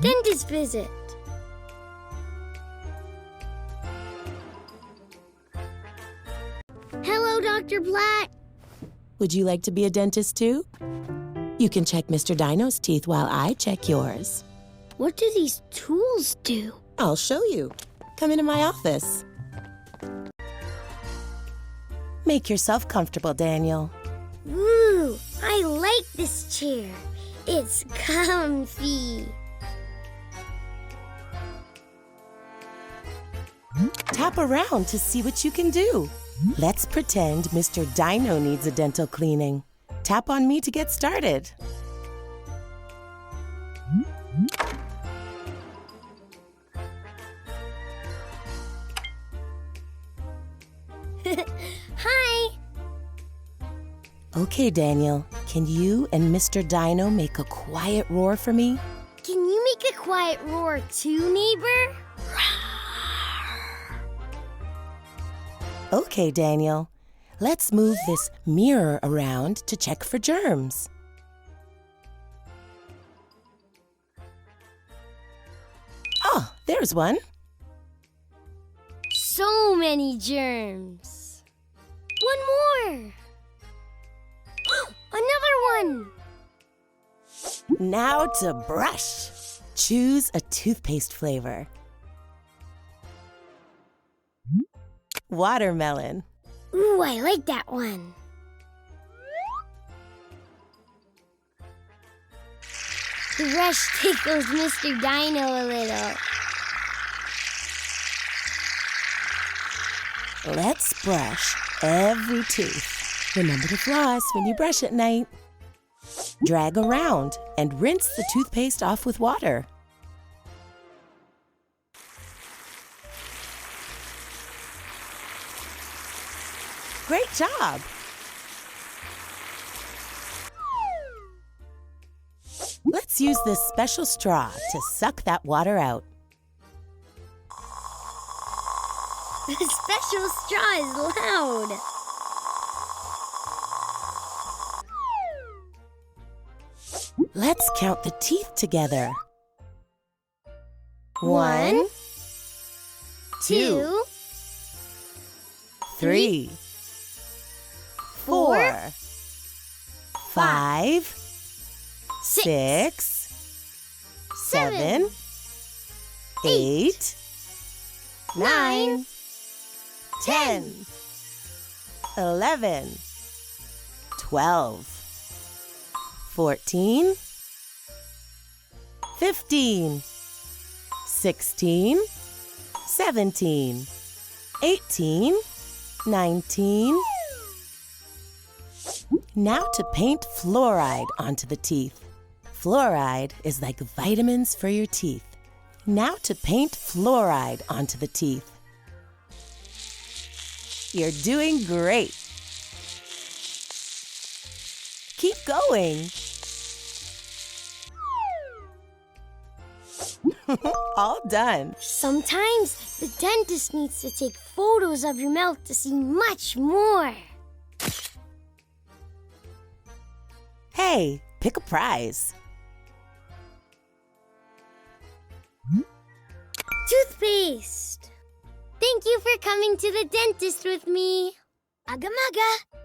dentist visit. Hello, Dr. Black. Would you like to be a dentist too? You can check Mr. Dino's teeth while I check yours. What do these tools do? I'll show you. Come into my office. Make yourself comfortable, Daniel. Ooh, I like this chair. It's comfy. Tap around to see what you can do. Let's pretend Mr. Dino needs a dental cleaning. Tap on me to get started. Hi. Okay, Daniel. Can you and Mr. Dino make a quiet roar for me? Can you make a quiet roar too, neighbor? Okay, Daniel. Let's move this mirror around to check for germs. Oh, there's one. So many germs. One more. Another one. Now to brush. Choose a toothpaste flavor. Watermelon. Ooh, I like that one. The brush tickles Mr. Dino a little. Let's brush every tooth. Remember to floss when you brush at night. Drag around and rinse the toothpaste off with water. Great job! Let's use this special straw to suck that water out. The special straw is loud. Let's count the teeth together. 1, 2, 3, 4, 5, 6, 7, 8, 9, 10, 11, 12, 14, 15, 16, 17, 18, 19. Now to paint fluoride onto the teeth. Fluoride is like vitamins for your teeth. Now to paint fluoride onto the teeth. You're doing great. Keep going. All done. Sometimes the dentist needs to take photos of your mouth to see much more. Hey, pick a prize. Toothpaste. Thank you for coming to the dentist with me. Aga-maga.